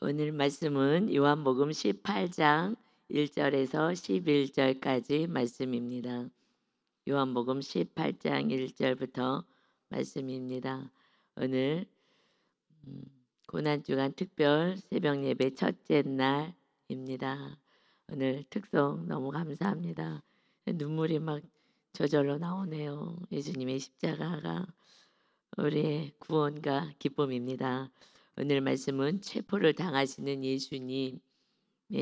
오늘 말씀은 요한복음 18장 1절에서 11절까지 말씀입니다. 요한복음 18장 1절부터 말씀입니다. 오늘 고난주간 특별 새벽 예배 첫째 날입니다. 오늘 특송 너무 감사합니다. 눈물이 막 저절로 나오네요. 예수님의 십자가가 우리의 구원과 기쁨입니다. 오늘 말씀은 체포를 당하시는 예수님에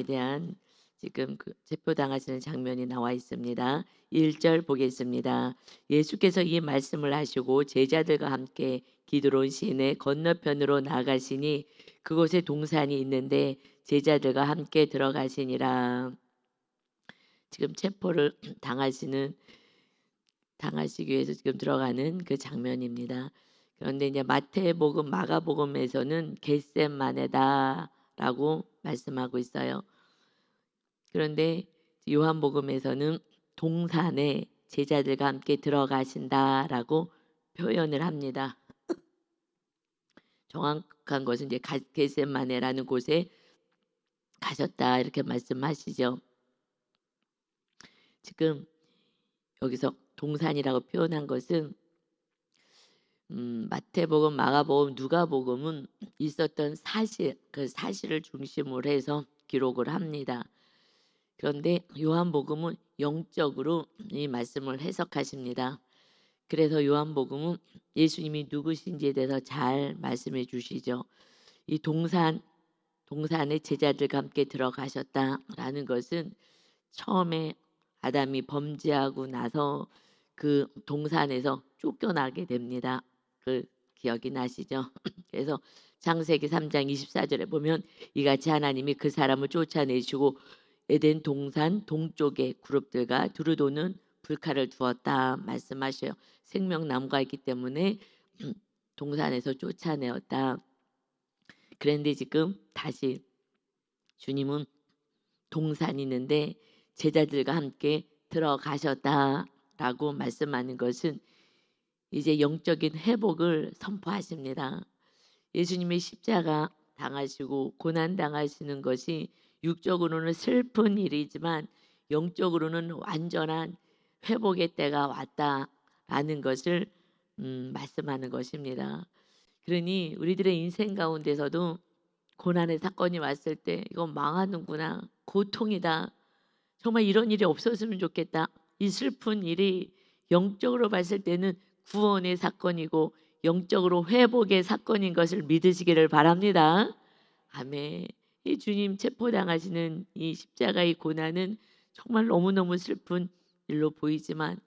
대한 지금 체포당하시는 장면이 나와 있습니다. 1절 보겠습니다. 예수께서 이 말씀을 하시고 제자들과 함께 기드론 시내 건너편으로 나가시니 그곳에 동산이 있는데 제자들과 함께 들어가시니라. 지금 체포를 당하시기 위해서 지금 들어가는 그 장면입니다. 그런데 이제 마태복음, 마가복음에서는 겟셋마네다라고 말씀하고 있어요. 그런데 요한복음에서는 동산에 제자들과 함께 들어가신다라고 표현을 합니다. 정확한 것은 이제 겟셋마네라는 곳에 가셨다 이렇게 말씀하시죠. 지금 여기서 동산이라고 표현한 것은 마태복음, 마가복음, 누가복음은 있었던 사실, 그 사실을 중심으로 해서 기록을 합니다. 그런데 요한복음은 영적으로 이 말씀을 해석하십니다. 그래서 요한복음은 예수님이 누구신지에 대해서 잘 말씀해 주시죠. 이 동산에 제자들과 함께 들어가셨다라는 것은 처음에 아담이 범죄하고 나서 그 동산에서 쫓겨나게 됩니다. 그 기억이 나시죠? 그래서 창세기 3장 24절에 보면 이같이 하나님이 그 사람을 쫓아내시고 에덴 동산 동쪽에 그룹들과 두루 도는 불칼을 두었다 말씀하셔요. 생명나무가 있기 때문에 동산에서 쫓아내었다. 그런데 지금 다시 주님은 동산이 있는데 제자들과 함께 들어가셨다라고 말씀하는 것은 이제 영적인 회복을 선포하십니다. 예수님의 십자가 당하시고 고난 당하시는 것이 육적으로는 슬픈 일이지만 영적으로는 완전한 회복의 때가 왔다라는 것을 말씀하는 것입니다. 그러니 우리들의 인생 가운데서도 고난의 사건이 왔을 때 이건 망하는구나, 고통이다, 정말 이런 일이 없었으면 좋겠다. 이 슬픈 일이 영적으로 봤을 때는 구원의 사건이고 영적으로 회복의 사건인 것을 믿으시기를 바랍니다. 아멘. 이 주님 체포당하시는 이 십자가의 고난은 정말 너무너무 슬픈 일로 보이지만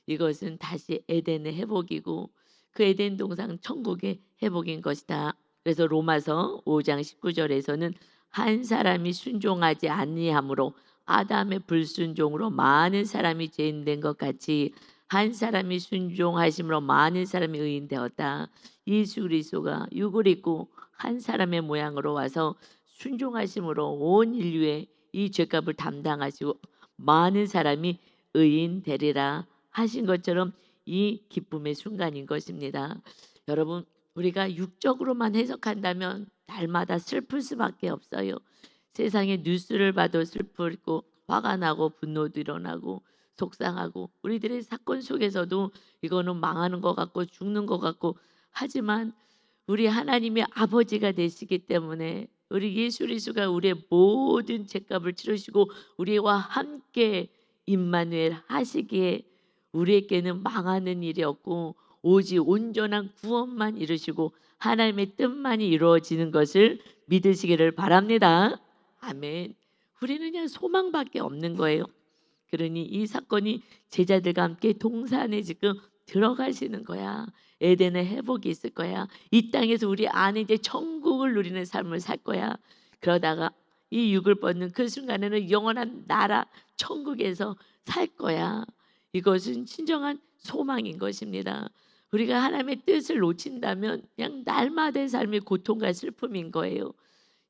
이것은 다시 에덴의 회복이고 그 에덴 동산 천국의 회복인 것이다. 그래서 로마서 5장 19절에서는 한 사람이 순종하지 아니함으로 아담의 불순종으로 많은 사람이 죄인된 것 같이 한 사람이 순종하심으로 많은 사람이 의인되었다. 예수 그리스도가 육을 입고 한 사람의 모양으로 와서 순종하심으로 온 인류의 이 죄값을 담당하시고 많은 사람이 의인되리라 하신 것처럼 이 기쁨의 순간인 것입니다. 여러분, 우리가 육적으로만 해석한다면 날마다 슬플 수밖에 없어요. 세상의 뉴스를 봐도 슬프고 화가 나고 분노도 일어나고 속상하고 우리들의 사건 속에서도 이거는 망하는 것 같고 죽는 것 같고 하지만 우리 하나님의 아버지가 되시기 때문에 우리 예수 그리스도가 우리의 모든 죄값을 치르시고 우리와 함께 임마누엘 하시기에 우리에게는 망하는 일이 없고 오직 온전한 구원만 이루시고 하나님의 뜻만이 이루어지는 것을 믿으시기를 바랍니다. 아멘. 우리는 그냥 소망밖에 없는 거예요. 그러니 이 사건이 제자들과 함께 동산에 지금 들어가시는 거야. 에덴의 회복이 있을 거야. 이 땅에서 우리 안에 이제 천국을 누리는 삶을 살 거야. 그러다가 이 육을 뻗는 그 순간에는 영원한 나라 천국에서 살 거야. 이것은 진정한 소망인 것입니다. 우리가 하나님의 뜻을 놓친다면 그냥 날마다의 삶이 고통과 슬픔인 거예요.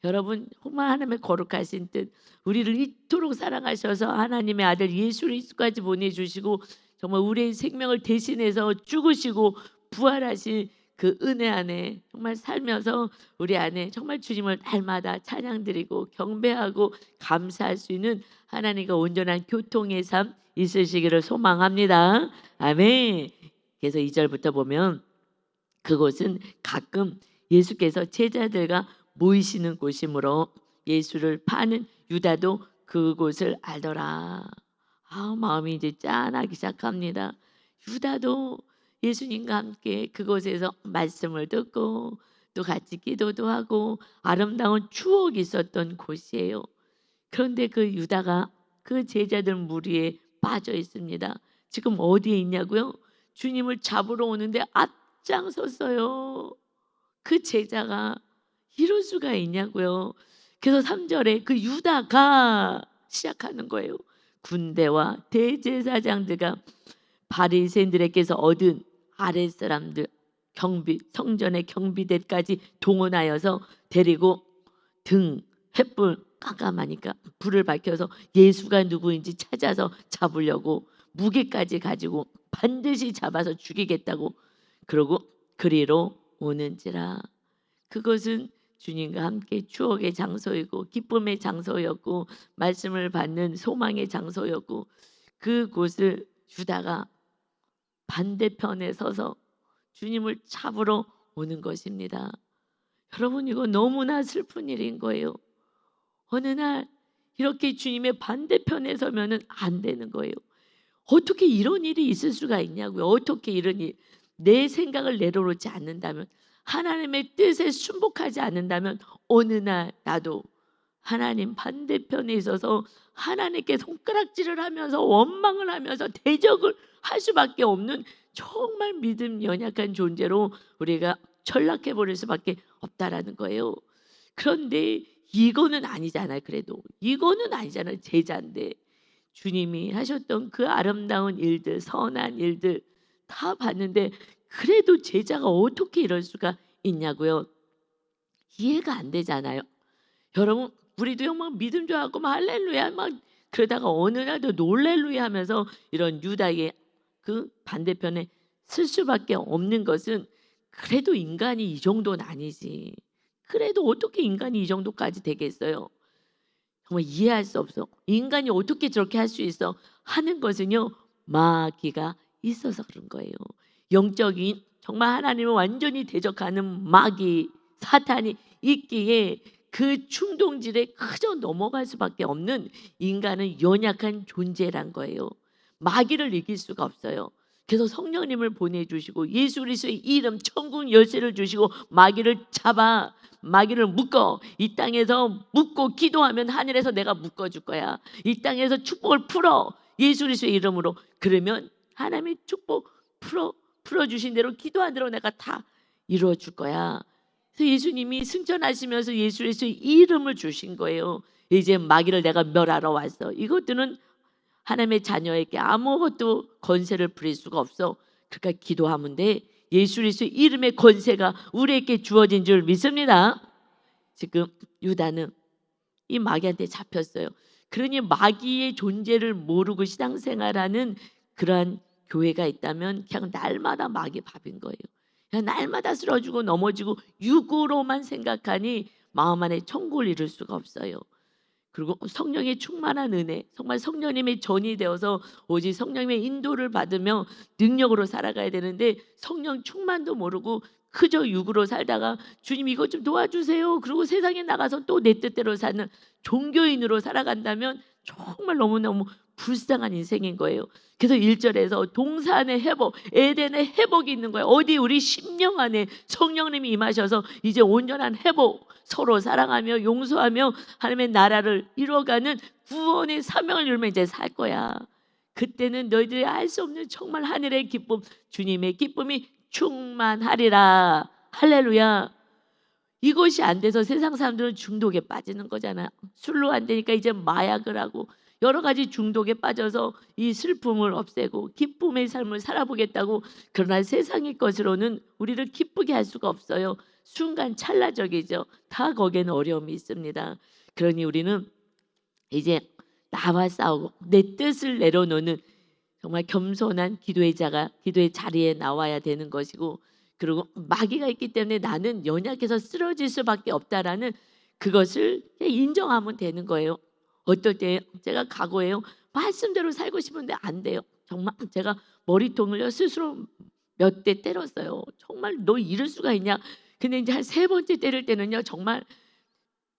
여러분, 정말 하나님의 거룩하신 뜻, 우리를 이토록 사랑하셔서 하나님의 아들 예수 그리스도까지 보내주시고 정말 우리의 생명을 대신해서 죽으시고 부활하신 그 은혜 안에 정말 살면서 우리 안에 정말 주님을 날마다 찬양드리고 경배하고 감사할 수 있는 하나님과 온전한 교통의 삶 있으시기를 소망합니다. 아멘. 그래서 2절부터 보면 그곳은 가끔 예수께서 제자들과 모이시는 곳이므로 예수를 파는 유다도 그곳을 알더라. 마음이 이제 짠하기 시작합니다. 유다도 예수님과 함께 그곳에서 말씀을 듣고 또 같이 기도도 하고 아름다운 추억이 있었던 곳이에요. 그런데 그 유다가 그 제자들 무리에 빠져 있습니다. 지금 어디에 있냐고요? 주님을 잡으러 오는데 앞장섰어요. 그 제자가 이럴 수가 있냐고요. 그래서 3절에 그 유다가 시작하는 거예요. 군대와 대제사장들과 바리새인들에게서 얻은 아랫사람들 성전의 경비대까지 동원하여서 데리고 횃불 깜깜하니까 불을 밝혀서 예수가 누구인지 찾아서 잡으려고 무게까지 가지고 반드시 잡아서 죽이겠다고 그러고 그리로 오는지라. 그것은 주님과 함께 추억의 장소이고 기쁨의 장소였고 말씀을 받는 소망의 장소였고 그곳을 유다가 반대편에 서서 주님을 잡으러 오는 것입니다. 여러분, 이거 너무나 슬픈 일인 거예요. 어느 날 이렇게 주님의 반대편에 서면은 안 되는 거예요. 어떻게 이런 일이 있을 수가 있냐고요. 어떻게 이런 일, 내 생각을 내려놓지 않는다면, 하나님의 뜻에 순복하지 않는다면 어느 날 나도 하나님 반대편에 있어서 하나님께 손가락질을 하면서 원망을 하면서 대적을 할 수밖에 없는 정말 믿음 연약한 존재로 우리가 전락해 버릴 수밖에 없다라는 거예요. 그런데 이거는 아니잖아요. 그래도 이거는 아니잖아요. 제자인데 주님이 하셨던 그 아름다운 일들, 선한 일들 다 봤는데 그래도 제자가 어떻게 이럴 수가 있냐고요. 이해가 안 되잖아요. 여러분, 우리도 막 믿음 좋아하고 막 할렐루야 막 그러다가 어느 날도 놀렐루야 하면서 이런 유다의 그 반대편에 쓸 수밖에 없는 것은 그래도 인간이 이 정도는 아니지. 그래도 어떻게 인간이 이 정도까지 되겠어요? 정말 이해할 수 없어. 인간이 어떻게 저렇게 할 수 있어? 하는 것은요, 마귀가 있어서 그런 거예요. 영적인 정말 하나님을 완전히 대적하는 마귀, 사탄이 있기에 그 충동질에 그저 넘어갈 수밖에 없는 인간은 연약한 존재란 거예요. 마귀를 이길 수가 없어요. 그래서 성령님을 보내주시고 예수 그리스도의 이름 천국 열쇠를 주시고 마귀를 묶어. 이 땅에서 묶고 기도하면 하늘에서 내가 묶어줄 거야. 이 땅에서 축복을 풀어. 예수 그리스도의 이름으로. 그러면 하나님의 축복 풀어주신 대로 기도한 대로 내가 다 이루어줄 거야. 그래서 예수님이 승천하시면서 예수 그리스도의 이름을 주신 거예요. 이제 마귀를 내가 멸하러 왔어. 이것들은 하나님의 자녀에게 아무것도 권세를 부릴 수가 없어. 그러니까 기도하면 돼. 예수 그리스도의 이름의 권세가 우리에게 주어진 줄 믿습니다. 지금 유다는 이 마귀한테 잡혔어요. 그러니 마귀의 존재를 모르고 신앙생활하는 그러한 교회가 있다면 그냥 날마다 마귀 밥인 거예요. 그냥 날마다 쓰러지고 넘어지고 육으로만 생각하니 마음 안에 천국을 이룰 수가 없어요. 그리고 성령의 충만한 은혜, 정말 성령님의 전이 되어서 오직 성령님의 인도를 받으며 능력으로 살아가야 되는데 성령 충만도 모르고 그저 육으로 살다가 주님 이것 좀 도와주세요. 그리고 세상에 나가서 또 내 뜻대로 사는 종교인으로 살아간다면 정말 너무너무 불쌍한 인생인 거예요. 그래서 1절에서 동산의 회복, 에덴의 회복이 있는 거예요. 어디 우리 심령 안에 성령님이 임하셔서 이제 온전한 회복, 서로 사랑하며 용서하며 하나님의 나라를 이루어가는 구원의 사명을 이루며 이제 살 거야. 그때는 너희들이 알 수 없는 정말 하늘의 기쁨, 주님의 기쁨이 충만하리라. 할렐루야. 이것이 안 돼서 세상 사람들은 중독에 빠지는 거잖아요. 술로 안 되니까 이제 마약을 하고 여러 가지 중독에 빠져서 이 슬픔을 없애고 기쁨의 삶을 살아보겠다고. 그러나 세상의 것으로는 우리를 기쁘게 할 수가 없어요. 순간 찰나적이죠. 다 거기에는 어려움이 있습니다. 그러니 우리는 이제 나와 싸우고 내 뜻을 내려놓는 정말 겸손한 기도의 자가 기도의 자리에 나와야 되는 것이고, 그리고 마귀가 있기 때문에 나는 연약해서 쓰러질 수밖에 없다라는 그것을 인정하면 되는 거예요. 어떨 때 제가 각오해요. 말씀대로 살고 싶은데 안 돼요. 정말 제가 머리통을요 스스로 몇 대 때렸어요. 정말 너 이럴 수가 있냐. 근데 이제 한 세 번째 때릴 때는요 정말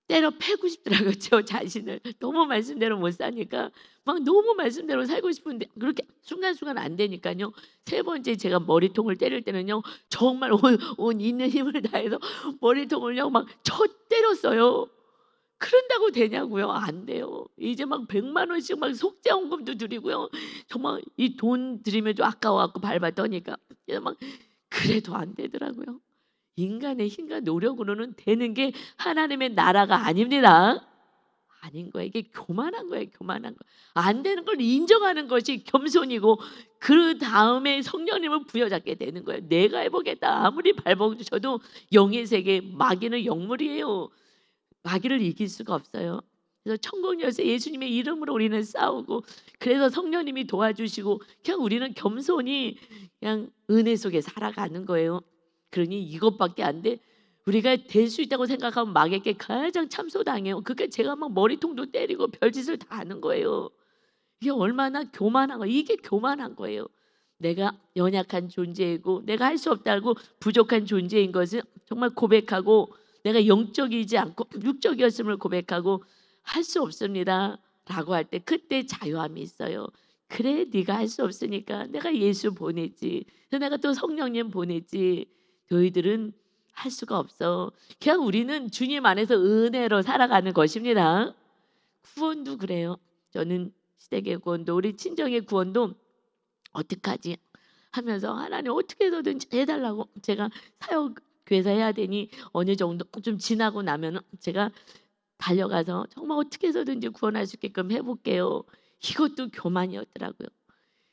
때려 패고 싶더라고요. 저 자신을. 너무 말씀대로 못 사니까 막 너무 말씀대로 살고 싶은데 그렇게 순간순간 안 되니까요. 세 번째 제가 머리통을 때릴 때는요. 정말 온 있는 힘을 다해서 머리통을요 막 쳐 때렸어요. 그런다고 되냐고요? 안 돼요. 이제 막 100만 원씩 막 속죄원금도 드리고요. 정말 이 돈 드리면 좀 아까워 갖고 밟아 떠니까. 그래서 막 그래도 안 되더라고요. 인간의 힘과 노력으로는 되는 게 하나님의 나라가 아닙니다. 아닌 거예요. 이게 교만한 거예요. 교만한 거. 안 되는 걸 인정하는 것이 겸손이고 그 다음에 성령님을 부여잡게 되는 거예요. 내가 해보겠다. 아무리 발버둥쳐도 영의 세계 마귀는 영물이에요. 마귀를 이길 수가 없어요. 그래서 천국 열쇠 예수님의 이름으로 우리는 싸우고 그래서 성령님이 도와주시고 그냥 우리는 겸손히 그냥 은혜 속에 살아가는 거예요. 그러니 이것밖에 안 돼. 우리가 될 수 있다고 생각하면 마귀에게 가장 참소당해요. 그러니까 제가 막 머리통도 때리고 별짓을 다 하는 거예요. 이게 얼마나 교만한 거예요. 이게 교만한 거예요. 내가 연약한 존재이고 내가 할 수 없다고 부족한 존재인 것을 정말 고백하고 내가 영적이지 않고 육적이었음을 고백하고 할 수 없습니다 라고 할 때 그때 자유함이 있어요. 그래 네가 할 수 없으니까 내가 예수 보냈지. 내가 또 성령님 보냈지. 너희들은 할 수가 없어. 그냥 우리는 주님 안에서 은혜로 살아가는 것입니다. 구원도 그래요. 저는 시댁의 구원도 우리 친정의 구원도 어떡하지 하면서 하나님 어떻게 해서든지 해달라고 제가 사역 교회에서 해야 되니 어느 정도 좀 지나고 나면 제가 달려가서 정말 어떻게 해서든지 구원할 수 있게끔 해볼게요. 이것도 교만이었더라고요.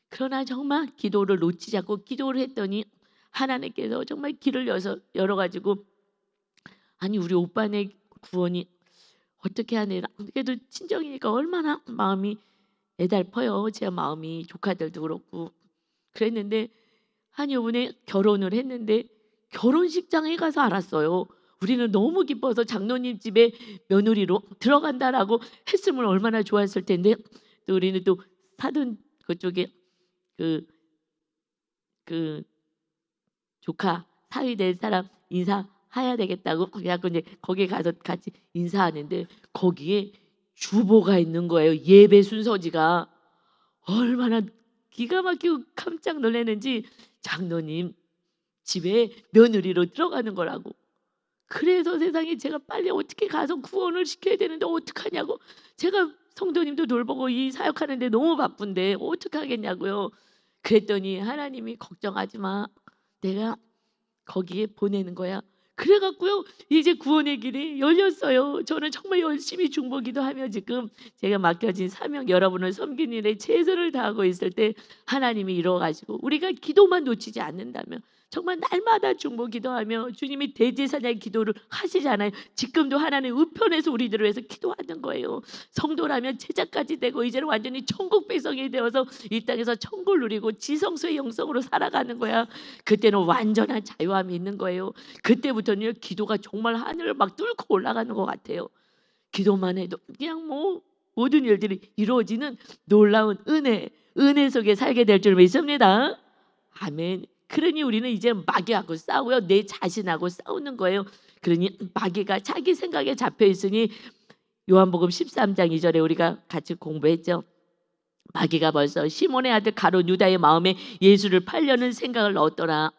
그러나 정말 기도를 놓치지 않고 기도를 했더니 하나님께서 정말 길을 열어가지고 아니 우리 오빠네 구원이 어떻게 하냐. 그래도 친정이니까 얼마나 마음이 애달퍼요. 제 마음이 조카들도 그렇고 그랬는데 한 이번에 결혼을 했는데 결혼식장에 가서 알았어요. 우리는 너무 기뻐서 장로님 집에 며느리로 들어간다라고 했으면 얼마나 좋았을 텐데 또 우리는 또 사돈 그쪽에 그 조카 사위 될 사람 인사해야 되겠다고 그래갖고 이제 거기 가서 같이 인사하는데 거기에 주보가 있는 거예요. 예배 순서지가 얼마나 기가 막히고 깜짝 놀랐는지 장로님 집에 며느리로 들어가는 거라고. 그래서 세상에 제가 빨리 어떻게 가서 구원을 시켜야 되는데 어떡하냐고. 제가 성도님도 돌보고 이 사역하는데 너무 바쁜데 어떻게 하겠냐고요. 그랬더니 하나님이 걱정하지 마. 내가 거기에 보내는 거야. 그래갖고요 이제 구원의 길이 열렸어요. 저는 정말 열심히 중보기도 하며 지금 제가 맡겨진 사명 여러분을 섬기는 일에 최선을 다하고 있을 때 하나님이 이뤄가지고 우리가 기도만 놓치지 않는다면 정말 날마다 중보기도하며 주님이 대제사장의 기도를 하시잖아요. 지금도 하나님 우편에서 우리들을 위해서 기도하는 거예요. 성도라면 제자까지 되고 이제는 완전히 천국 백성이 되어서 이 땅에서 천국을 누리고 지성소의 영성으로 살아가는 거야. 그때는 완전한 자유함이 있는 거예요. 그때부터는 기도가 정말 하늘을 막 뚫고 올라가는 것 같아요. 기도만 해도 그냥 뭐 모든 일들이 이루어지는 놀라운 은혜 속에 살게 될 줄 믿습니다. 아멘. 그러니 우리는 이제 마귀하고 싸우고요. 내 자신하고 싸우는 거예요. 그러니 마귀가 자기 생각에 잡혀 있으니 요한복음 13장 2절에 우리가 같이 공부했죠. 마귀가 벌써 시몬의 아들 가룟 유다의 마음에 예수를 팔려는 생각을 넣었더라.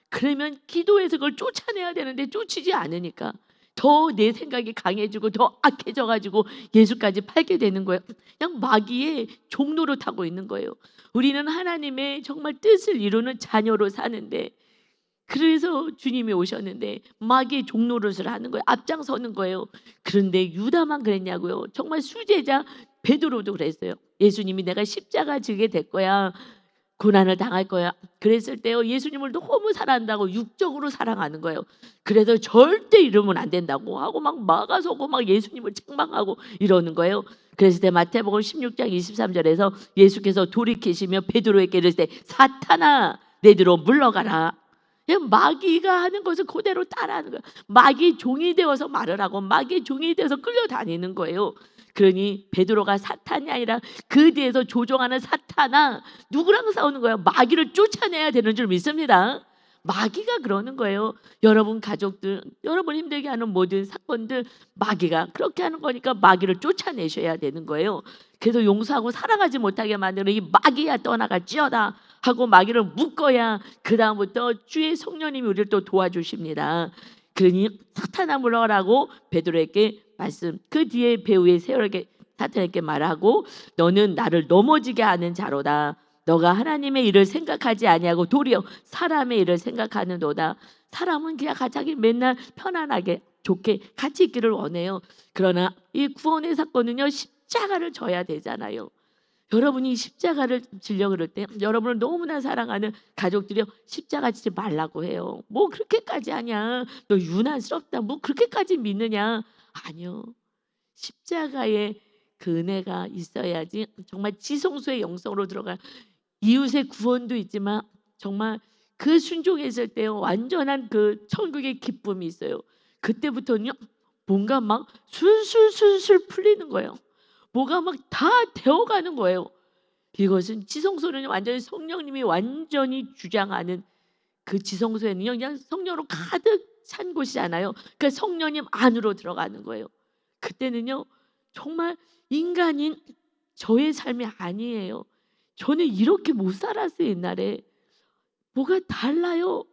그러면 기도해서 그걸 쫓아내야 되는데 쫓이지 않으니까 더 내 생각이 강해지고 더 악해져 가지고 예수까지 팔게 되는 거예요. 그냥 마귀의 종로로 타고 있는 거예요. 우리는 하나님의 정말 뜻을 이루는 자녀로 사는데 그래서 주님이 오셨는데 마귀의 종노릇을 하는 거예요. 앞장서는 거예요. 그런데 유다만 그랬냐고요. 정말 수제자 베드로도 그랬어요. 예수님이 내가 십자가 지게 될 거야. 고난을 당할 거야. 그랬을 때요 예수님을 너무 사랑한다고 육적으로 사랑하는 거예요. 그래서 절대 이러면 안 된다고 하고 막 막아서고 막 예수님을 책망하고 이러는 거예요. 그랬을 때 마태복음 16장 23절에서 예수께서 돌이키시며 베드로에게 이르시되 사탄아 내뒤로 물러가라. 그냥 마귀가 하는 것을 그대로 따라하는 거예요. 마귀 종이 되어서 말을 하고 마귀 종이 되어서 끌려다니는 거예요. 그러니 베드로가 사탄이 아니라 그 뒤에서 조종하는 사탄아, 누구랑 싸우는 거예요? 마귀를 쫓아내야 되는 줄 믿습니다. 마귀가 그러는 거예요. 여러분 가족들, 여러분 힘들게 하는 모든 사건들 마귀가 그렇게 하는 거니까 마귀를 쫓아내셔야 되는 거예요. 그래서 용서하고 사랑하지 못하게 만드는 이 마귀야 떠나갈지어다 하고 마귀를 묶어야 그 다음부터 주의 성령님이 우리를 또 도와주십니다. 그러니 사탄아 물러가라고 베드로에게 말씀, 그 뒤에 배후에 세월에게 사탄에게 말하고 너는 나를 넘어지게 하는 자로다. 너가 하나님의 일을 생각하지 아니하고 도리어 사람의 일을 생각하는도다. 사람은 그냥 자기 맨날 편안하게 좋게 같이 있기를 원해요. 그러나 이 구원의 사건은요, 십자가를 져야 되잖아요. 여러분이 십자가를 지려고 그럴 때 여러분을 너무나 사랑하는 가족들이 십자가 지지 말라고 해요. 뭐 그렇게까지 하냐, 너 유난스럽다, 뭐 그렇게까지 믿느냐. 아니요, 십자가에 그 은혜가 있어야지 정말 지성소의 영성으로 들어가 이웃의 구원도 있지만 정말 그 순종했을 때 완전한 그 천국의 기쁨이 있어요. 그때부터는요, 뭔가 막 술술술술 풀리는 거예요. 뭐가 막 다 되어가는 거예요. 이것은 지성소는 완전히 성령님이 완전히 주장하는 그 지성소에는요, 그냥 성령으로 가득 찬 곳이잖아요. 그러니까 성령님 안으로 들어가는 거예요. 그때는요, 정말 인간인 저의 삶이 아니에요. 저는 이렇게 못 살았어요. 옛날에 뭐가 달라요.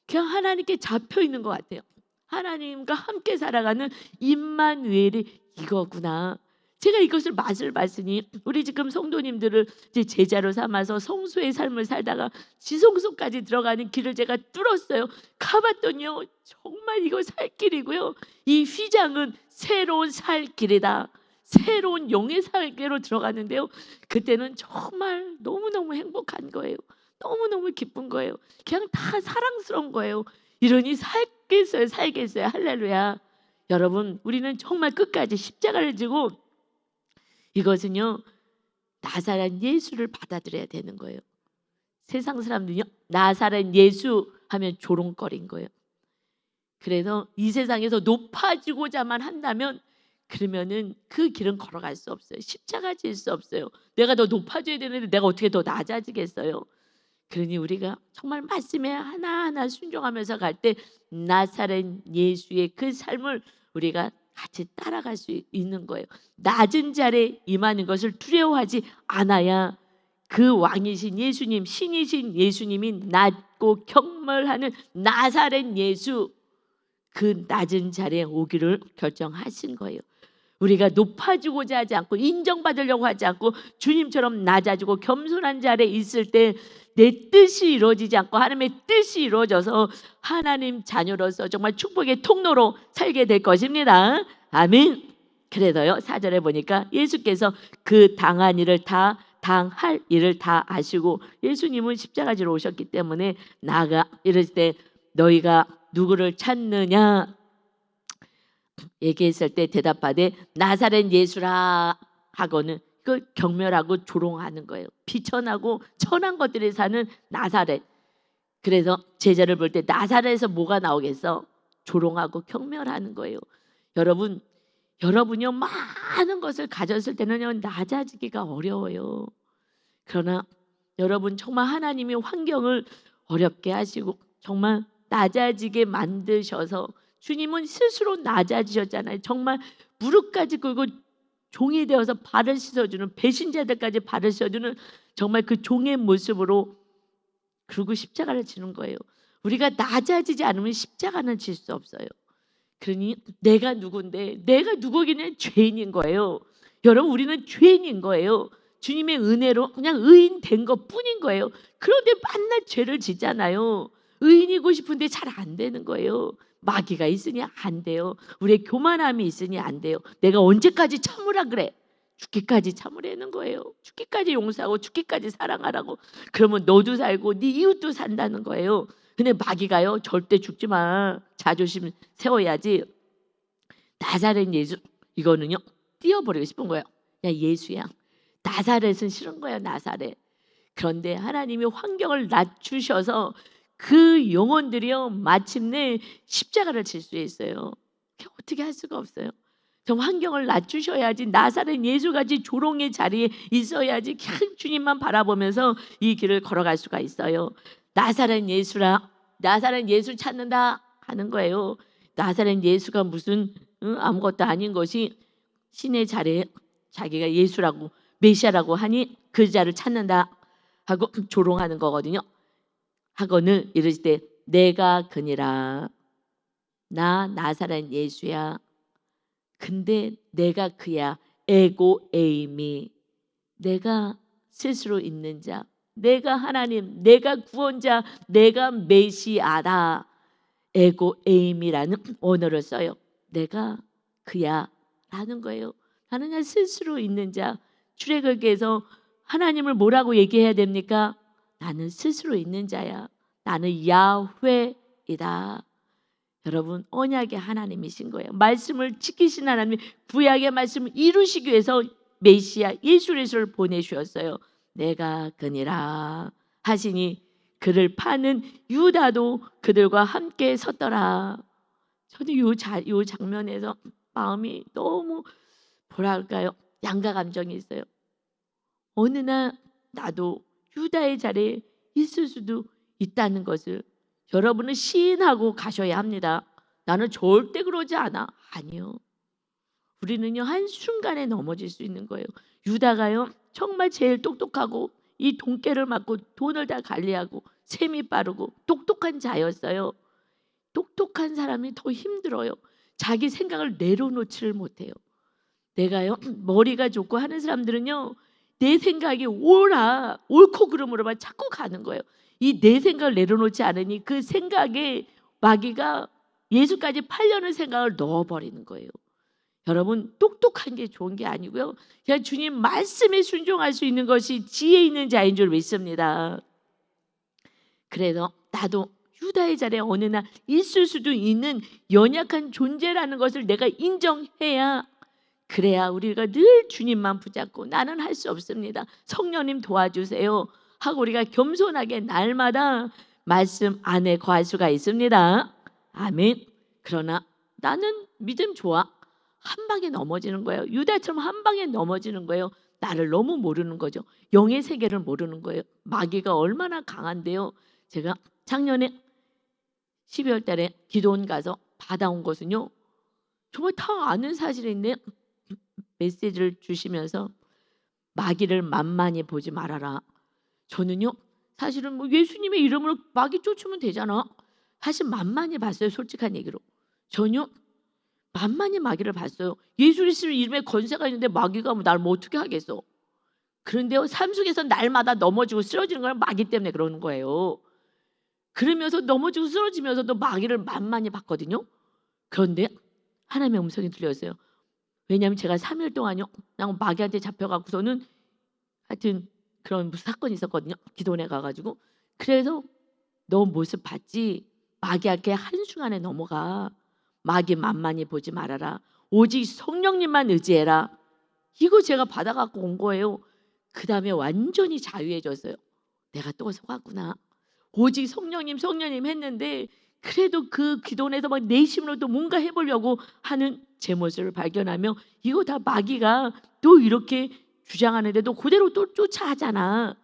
그냥 하나님께 잡혀 있는 것 같아요. 하나님과 함께 살아가는 임마누엘이 이거구나. 제가 이것을 맛을 봤으니 우리 지금 성도님들을 이제 제자로 삼아서 성소의 삶을 살다가 지성소까지 들어가는 길을 제가 뚫었어요. 가봤더니요, 정말 이거 살 길이고요, 이 휘장은 새로운 살 길이다. 새로운 영의 살계로 들어가는데요, 그때는 정말 너무너무 행복한 거예요. 너무너무 기쁜 거예요. 그냥 다 사랑스러운 거예요. 이러니 살겠어요. 할렐루야. 여러분, 우리는 정말 끝까지 십자가를 지고 이것은요, 나사렛 예수를 받아들여야 되는 거예요. 세상 사람들은요, 나사렛 예수 하면 조롱거린 거예요. 그래서 이 세상에서 높아지고자만 한다면 그러면은 그 길은 걸어갈 수 없어요. 십자가 질 수 없어요. 내가 더 높아져야 되는데 내가 어떻게 더 낮아지겠어요. 그러니 우리가 정말 말씀에 하나하나 순종하면서 갈 때 나사렛 예수의 그 삶을 우리가 같이 따라갈 수 있는 거예요. 낮은 자리에 임하는 것을 두려워하지 않아야 그 왕이신 예수님, 신이신 예수님이 낮고 경멸하는 나사렛 예수, 그 낮은 자리에 오기를 결정하신 거예요. 우리가 높아지고자 하지 않고 인정받으려고 하지 않고 주님처럼 낮아지고 겸손한 자리에 있을 때 내 뜻이 이루어지지 않고 하나님의 뜻이 이루어져서 하나님 자녀로서 정말 축복의 통로로 살게 될 것입니다. 아멘. 그래서요, 4절에 보니까 예수께서 그 당할 일을 다 아시고, 예수님은 십자가 지러 오셨기 때문에 나가 이랬을 때 너희가 누구를 찾느냐 얘기했을 때 대답하되 나사렛 예수라 하고는 그 경멸하고 조롱하는 거예요. 비천하고 천한 것들이 사는 나사렛. 그래서 제자를 볼 때 나사렛에서 뭐가 나오겠어? 조롱하고 경멸하는 거예요. 여러분이요, 많은 것을 가졌을 때는요, 낮아지기가 어려워요. 그러나 여러분 정말 하나님이 환경을 어렵게 하시고 정말 낮아지게 만드셔서, 주님은 스스로 낮아지셨잖아요. 정말 무릎까지 꿇고 종이 되어서 발을 씻어주는, 배신자들까지 발을 씻어주는 정말 그 종의 모습으로 그리고 십자가를 지는 거예요. 우리가 낮아지지 않으면 십자가는 질 수 없어요. 그러니 내가 누군데, 내가 누구기는 죄인인 거예요. 여러분, 우리는 죄인인 거예요. 주님의 은혜로 그냥 의인 된 것 뿐인 거예요. 그런데 맨날 죄를 짓잖아요. 의인이고 싶은데 잘 안 되는 거예요. 마귀가 있으니 안 돼요. 우리의 교만함이 있으니 안 돼요. 내가 언제까지 참으라 그래? 죽기까지 참으라는 거예요. 죽기까지 용서하고 죽기까지 사랑하라고. 그러면 너도 살고 네 이웃도 산다는 거예요. 근데 마귀가요, 절대 죽지 마, 자존심 세워야지. 나사렛 예수, 이거는요 띄워버리고 싶은 거예요. 야, 예수야, 나사렛은 싫은 거예요. 나사렛. 그런데 하나님이 환경을 낮추셔서 그 영혼들이요 마침내 십자가를 질 수 있어요. 어떻게 할 수가 없어요. 좀 환경을 낮추셔야지, 나사렛 예수같이 조롱의 자리에 있어야지 그냥 주님만 바라보면서 이 길을 걸어갈 수가 있어요. 나사렛 예수라, 나사렛 예수 찾는다 하는 거예요. 나사렛 예수가 무슨 아무것도 아닌 것이 신의 자리에 자기가 예수라고 메시아라고 하니 그 자를 찾는다 하고 조롱하는 거거든요. 하거늘 이르실 때 내가 그니라, 나 나사렛 예수야. 근데 내가 그야. 에고 에이미, 내가 스스로 있는 자, 내가 하나님, 내가 구원자, 내가 메시아다. 에고 에이미라는 언어를 써요. 내가 그야 라는 거예요. 나는 그냥 스스로 있는 자. 출애굽기에서 하나님을 뭐라고 얘기해야 됩니까? 나는 스스로 있는 자야. 나는 야훼이다. 여러분, 언약의 하나님이신 거예요. 말씀을 지키신 하나님, 구약의 말씀을 이루시기 위해서 메시아 예수 그리스도를 보내주셨어요. 내가 그니라 하시니 그를 파는 유다도 그들과 함께 섰더라. 저는 요 장면에서 마음이 너무 뭐랄까요, 양가 감정이 있어요. 어느 날 나도 유다의 자리에 있을 수도 있다는 것을 여러분은 시인하고 가셔야 합니다. 나는 절대 그러지 않아. 아니요. 우리는요 한순간에 넘어질 수 있는 거예요. 유다가요 정말 제일 똑똑하고 이 돈깨를 맞고 돈을 다 관리하고 셈이 빠르고 똑똑한 자였어요. 똑똑한 사람이 더 힘들어요. 자기 생각을 내려놓지를 못해요. 내가요 머리가 좋고 하는 사람들은요 내 생각이 옳고 그름으로만 자꾸 가는 거예요. 이 내 생각을 내려놓지 않으니 그 생각에 마귀가 예수까지 팔려는 생각을 넣어버리는 거예요. 여러분, 똑똑한 게 좋은 게 아니고요, 그냥 주님 말씀에 순종할 수 있는 것이 지혜 있는 자인 줄 믿습니다. 그래서 나도 유다의 자리에 어느 날 있을 수도 있는 연약한 존재라는 것을 내가 인정해야, 그래야 우리가 늘 주님만 붙잡고 나는 할 수 없습니다, 성령님 도와주세요 하고 우리가 겸손하게 날마다 말씀 안에 거할 수가 있습니다. 아멘. 그러나 나는 믿음 좋아. 한 방에 넘어지는 거예요. 유다처럼 한 방에 넘어지는 거예요. 나를 너무 모르는 거죠. 영의 세계를 모르는 거예요. 마귀가 얼마나 강한데요. 제가 작년에 12월 달에 기도원 가서 받아온 것은요, 정말 다 아는 사실인데 메시지를 주시면서 마귀를 만만히 보지 말아라. 저는요 사실은 뭐 예수님의 이름으로 마귀 쫓으면 되잖아. 사실 만만히 봤어요. 솔직한 얘기로 전혀 만만히 마귀를 봤어요. 예수 그리스도 이름에 권세가 있는데 마귀가 날 뭐 어떻게 하겠어. 그런데요 삶 속에서 날마다 넘어지고 쓰러지는 건 마귀 때문에 그러는 거예요. 그러면서 넘어지고 쓰러지면서도 마귀를 만만히 봤거든요. 그런데 하나님의 음성이 들렸어요. 왜냐하면 제가 3일 동안요 그냥 마귀한테 잡혀갖고서는 하여튼 그런 무슨 사건이 있었거든요. 기도원에 가가지고. 그래서 너 모습 봤지? 마귀한테 한순간에 넘어가. 마귀 만만히 보지 말아라. 오직 성령님만 의지해라. 이거 제가 받아갖고 온 거예요. 그 다음에 완전히 자유해졌어요. 내가 또 속았구나. 오직 성령님 했는데 그래도 그 기도원에서 막 내심으로 또 뭔가 해보려고 하는 제 모습을 발견하며 이거 다 마귀가 또 이렇게 주장하는데도 그대로 또 쫓아하잖아.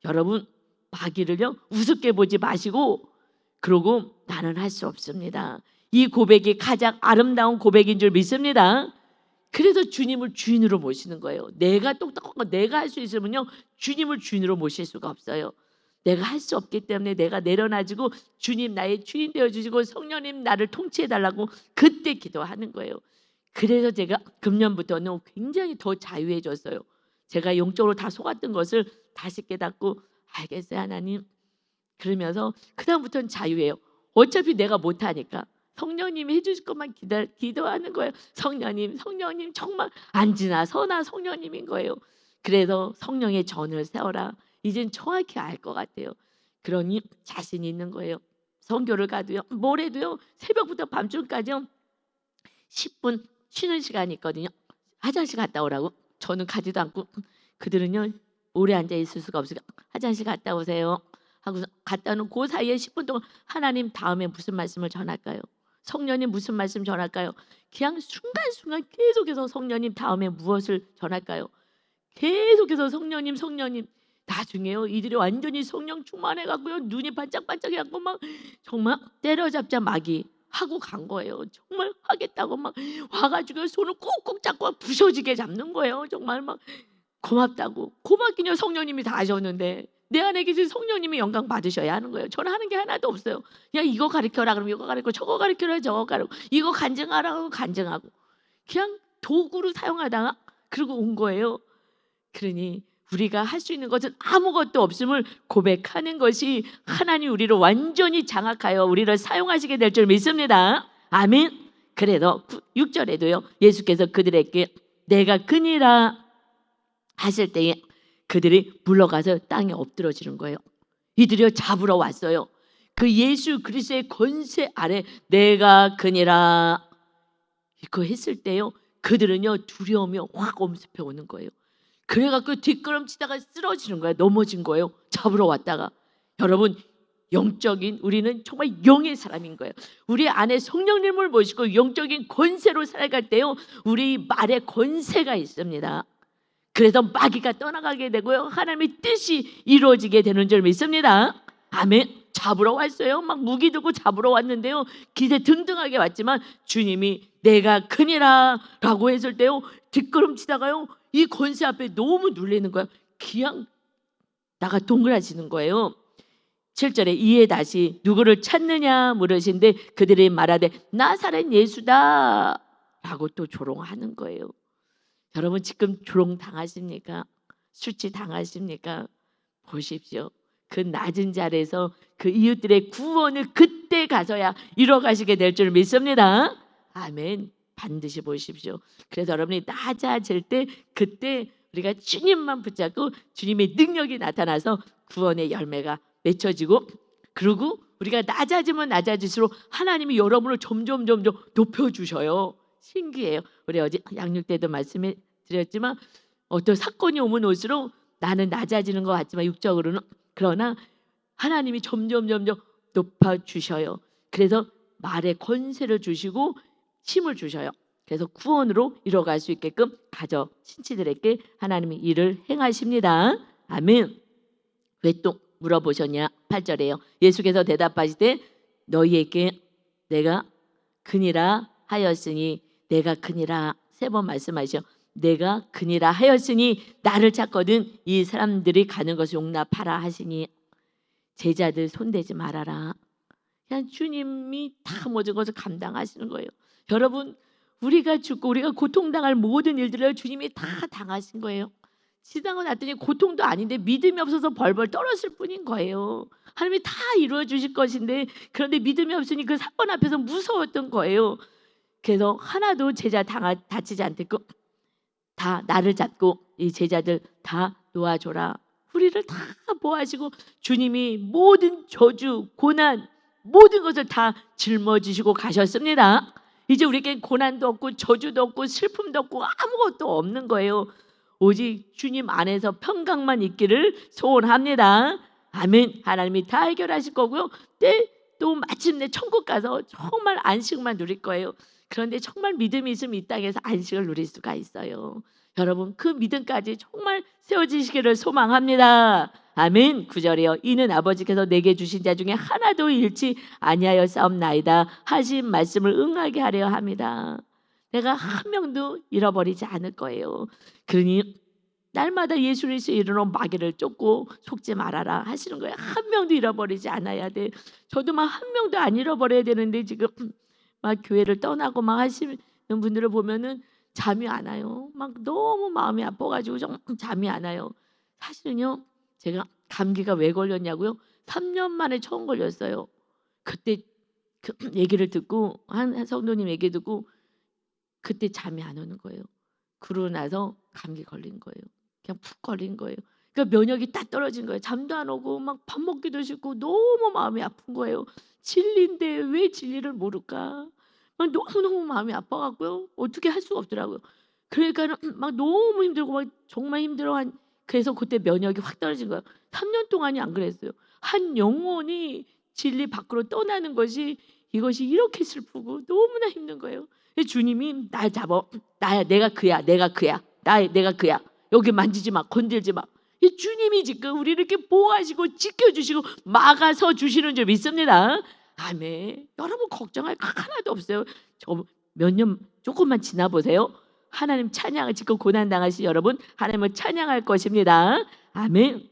여러분, 마귀를요 우습게 보지 마시고, 그러고 나는 할 수 없습니다. 이 고백이 가장 아름다운 고백인 줄 믿습니다. 그래서 주님을 주인으로 모시는 거예요. 내가 똑똑하고 내가 할 수 있으면요 주님을 주인으로 모실 수가 없어요. 내가 할 수 없기 때문에 내가 내려놔지고 주님 나의 주인 되어주시고 성령님 나를 통치해달라고 그때 기도하는 거예요. 그래서 제가 금년부터는 굉장히 더 자유해졌어요. 제가 영적으로 다 속았던 것을 다시 깨닫고 알겠어요 하나님. 그러면서 그 다음부터는 자유해요. 어차피 내가 못하니까 성령님이 해주실 것만 기도하는 거예요. 성령님 정말 안지나 서나 성령님인 거예요. 그래서 성령의 전을 세워라. 이젠 정확히 알 것 같아요. 그러니 자신 있는 거예요. 선교를 가도요 뭘 해도요 새벽부터 밤중까지요 10분 쉬는 시간이 있거든요. 화장실 갔다 오라고. 저는 가지도 않고 그들은요 오래 앉아 있을 수가 없으니까 화장실 갔다 오세요 하고 갔다는 그 사이에 10분 동안 하나님 다음에 무슨 말씀을 전할까요? 성령님 무슨 말씀 전할까요? 그냥 순간순간 계속해서 성령님 다음에 무엇을 전할까요? 계속해서 성령님 나중에요 이들이 완전히 성령 충만해 갖고요 눈이 반짝반짝해 갖고 막 정말 때려잡자 마귀 하고 간 거예요. 정말 하겠다고 막 와가지고 손을 꾹꾹 잡고 부서지게 잡는 거예요. 정말 막 고맙다고. 고맙긴요 성령님이 다 하셨는데 내 안에 계신 성령님이 영광 받으셔야 하는 거예요. 저는 하는 게 하나도 없어요. 그냥 이거 가르쳐라 그러면 이거 가르치고 저거 가르쳐라 저거 가르치고 이거 간증하라고 간증하고 그냥 도구로 사용하다가 그러고 온 거예요. 그러니 우리가 할 수 있는 것은 아무것도 없음을 고백하는 것이 하나님 우리를 완전히 장악하여 우리를 사용하시게 될 줄 믿습니다. 아멘. 그래도 6절에도요 예수께서 그들에게 내가 그니라 하실 때에 그들이 물러가서 땅에 엎드러지는 거예요. 이들이요 잡으러 왔어요. 그 예수 그리스도의 권세 아래 내가 그니라 이거 했을 때요 그들은요 두려움이 확 엄습해 오는 거예요. 그래갖고 뒷걸음치다가 쓰러지는 거예요. 넘어진 거예요. 잡으러 왔다가. 여러분 영적인 우리는 정말 영의 사람인 거예요. 우리 안에 성령님을 모시고 영적인 권세로 살아갈 때요 우리 말에 권세가 있습니다. 그래서 마귀가 떠나가게 되고요 하나님의 뜻이 이루어지게 되는 줄 믿습니다. 아멘. 잡으러 왔어요. 막 무기 들고 잡으러 왔는데요 기세 등등하게 왔지만 주님이 내가 크니라 라고 했을 때요 뒷걸음치다가요 이 권세 앞에 너무 눌리는 거예요. 그냥 나가 동그라지는 거예요. 7절에 이에 다시 누구를 찾느냐 물으신데 그들이 말하되 나사렛 예수다 라고 또 조롱하는 거예요. 여러분 지금 조롱 당하십니까? 수치 당하십니까? 보십시오. 그 낮은 자리에서 그 이웃들의 구원을 그때 가서야 이뤄가시게 될 줄 믿습니다. 아멘. 반드시 보십시오. 그래서 여러분이 낮아질 때 그때 우리가 주님만 붙잡고 주님의 능력이 나타나서 구원의 열매가 맺혀지고 그리고 우리가 낮아지면 낮아질수록 하나님이 여러분을 점점 높여주셔요. 신기해요. 우리 어제 양육 때도 말씀해 드렸지만 어떤 사건이 오면 올수록 나는 낮아지는 것 같지만 육적으로는 그러나 하나님이 점점 높아주셔요. 그래서 말에 권세를 주시고 힘을 주셔요. 그래서 구원으로 이뤄갈 수 있게끔 가족 친지들에게 하나님이 일을 행하십니다. 아멘. 왜 또 물어보셨냐? 8절에요. 예수께서 대답하시되 너희에게 내가 그니라 하였으니 내가 그니라 3번 말씀하시죠. 내가 그니라 하였으니 나를 찾거든 이 사람들이 가는 것을 용납하라 하시니 제자들 손대지 말아라. 그냥 주님이 다 모든 것을 감당하시는 거예요. 여러분 우리가 죽고 우리가 고통당할 모든 일들을 주님이 다 당하신 거예요. 지나고 났더니 고통도 아닌데 믿음이 없어서 벌벌 떨었을 뿐인 거예요. 하나님이 다 이루어 주실 것인데 그런데 믿음이 없으니 그 사건 앞에서 무서웠던 거예요. 그래서 하나도 제자 다치지 않고 다 나를 잡고 이 제자들 다 놓아줘라. 우리를 다 보호하시고 주님이 모든 저주 고난 모든 것을 다 짊어지시고 가셨습니다. 이제 우리에게 고난도 없고 저주도 없고 슬픔도 없고 아무것도 없는 거예요. 오직 주님 안에서 평강만 있기를 소원합니다. 아멘. 하나님이 다 해결하실 거고요. 또 마침내 천국 가서 정말 안식만 누릴 거예요. 그런데 정말 믿음이 있으면 이 땅에서 안식을 누릴 수가 있어요. 여러분 그 믿음까지 정말 세워지시기를 소망합니다. 아멘. 9절이요. 이는 아버지께서 내게 주신 자 중에 하나도 잃지 아니하여 싸움나이다 하신 말씀을 응하게 하려 합니다. 내가 한 명도 잃어버리지 않을 거예요. 그러니 날마다 예수 그리스도 이름으로 마귀를 쫓고 속지 말아라 하시는 거예요. 한 명도 잃어버리지 않아야 돼. 저도 막 한 명도 안 잃어버려야 되는데 지금 막 교회를 떠나고 막 하시는 분들을 보면은 잠이 안 와요. 막 너무 마음이 아파가지고 정말 잠이 안 와요. 사실은요 제가 감기가 왜 걸렸냐고요? 3년 만에 처음 걸렸어요. 그때 그 얘기를 듣고 한 성도님 얘기 듣고 그때 잠이 안 오는 거예요. 그러고 나서 감기 걸린 거예요. 그냥 푹 걸린 거예요. 그러니까 면역이 딱 떨어진 거예요. 잠도 안 오고 막 밥 먹기도 싫고 너무 마음이 아픈 거예요. 진리인데 왜 진리를 모를까? 막 너무너무 마음이 아파갖고요. 어떻게 할 수가 없더라고요. 그러니까 막 너무 힘들고 막 정말 힘들어한 그래서 그때 면역이 확 떨어진 거예요. 3년 동안이 안 그랬어요. 한 영혼이 진리 밖으로 떠나는 것이 이것이 이렇게 슬프고 너무나 힘든 거예요. 주님이 날 잡아. 나야, 내가 그야, 내가 그야. 내가 그야. 여기 만지지 마, 건들지 마. 이 주님이 지금 우리를 이렇게 보호하시고 지켜주시고 막아서 주시는 줄 믿습니다. 아멘. 여러분 걱정할 거 하나도 없어요. 저 몇 년 조금만 지나 보세요. 하나님 찬양을 지금 고난 당하신 여러분, 하나님을 찬양할 것입니다. 아멘.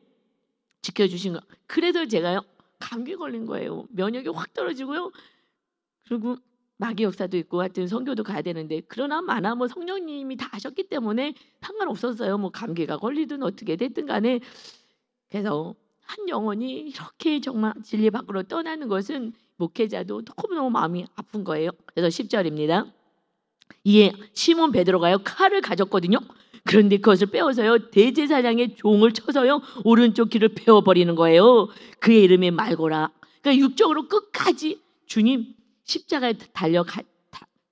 지켜주신 거. 그래서 제가요 감기 걸린 거예요. 면역이 확 떨어지고요. 그리고 마귀 역사도 있고 하여튼 선교도 가야 되는데, 그러나 마나 뭐 성령님이 다 하셨기 때문에 상관없었어요. 뭐 감기가 걸리든 어떻게 됐든 간에. 그래서 한 영혼이 이렇게 정말 진리 밖으로 떠나는 것은 목회자도 너무너무 마음이 아픈 거예요. 그래서 10절입니다. 이에 시몬 베드로가요 칼을 가졌거든요. 그런데 그것을 빼어서요 대제사장의 종을 쳐서요 오른쪽 귀를 베어버리는 거예요. 그의 이름이 말고라. 그러니까 육적으로 끝까지 주님 십자가에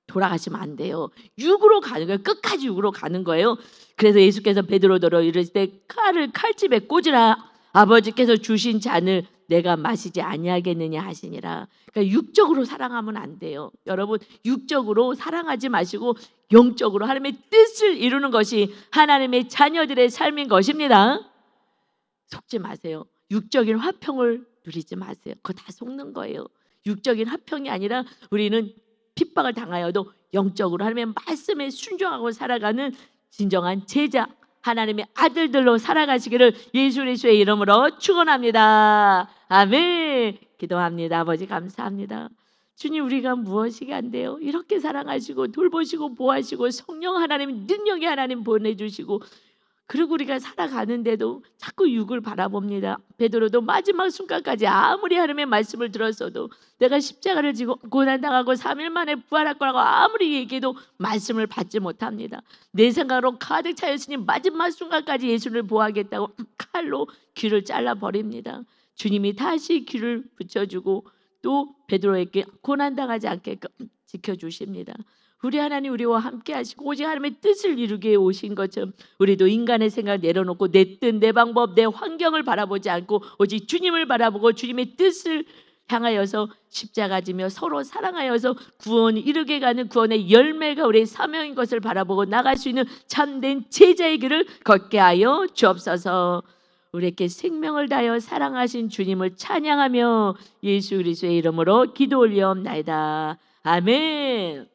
돌아가시면 안 돼요. 육으로 가는 거예요. 끝까지 육으로 가는 거예요. 그래서 예수께서 베드로더러 이르실 때 칼을 칼집에 꽂으라. 아버지께서 주신 잔을 내가 마시지 아니하겠느냐 하시니라. 그러니까 육적으로 사랑하면 안 돼요. 여러분 육적으로 사랑하지 마시고 영적으로 하나님의 뜻을 이루는 것이 하나님의 자녀들의 삶인 것입니다. 속지 마세요. 육적인 화평을 누리지 마세요. 그거 다 속는 거예요. 육적인 화평이 아니라 우리는 핍박을 당하여도 영적으로 하나님의 말씀에 순종하고 살아가는 진정한 제자, 하나님의 아들들로 살아가시기를 예수 그리스도의 이름으로 축원합니다. 아멘. 기도합니다. 아버지 감사합니다. 주님 우리가 무엇이가 안 돼요. 이렇게 사랑하시고 돌보시고 보호하시고 성령 하나님 능력의 하나님 보내주시고 그리고 우리가 살아가는데도 자꾸 육을 바라봅니다. 베드로도 마지막 순간까지 아무리 하나님의 말씀을 들었어도 내가 십자가를 지고 고난당하고 3일 만에 부활할 거라고 아무리 얘기해도 말씀을 받지 못합니다. 내 생각으로 가득 차였으니 마지막 순간까지 예수를 보호하겠다고 칼로 귀를 잘라버립니다. 주님이 다시 귀를 붙여주고 또 베드로에게 고난당하지 않게끔 지켜주십니다. 우리 하나님 우리와 함께 하시고 오직 하나님의 뜻을 이루기 위해 오신 것처럼 우리도 인간의 생각을 내려놓고 내 뜻, 내 방법, 내 환경을 바라보지 않고 오직 주님을 바라보고 주님의 뜻을 향하여서 십자가 지며 서로 사랑하여서 구원이 이르게 가는 구원의 열매가 우리의 사명인 것을 바라보고 나갈 수 있는 참된 제자의 길을 걷게 하여 주옵소서. 우리에게 생명을 다하여 사랑하신 주님을 찬양하며 예수 그리스도의 이름으로 기도 올리옵나이다. 아멘.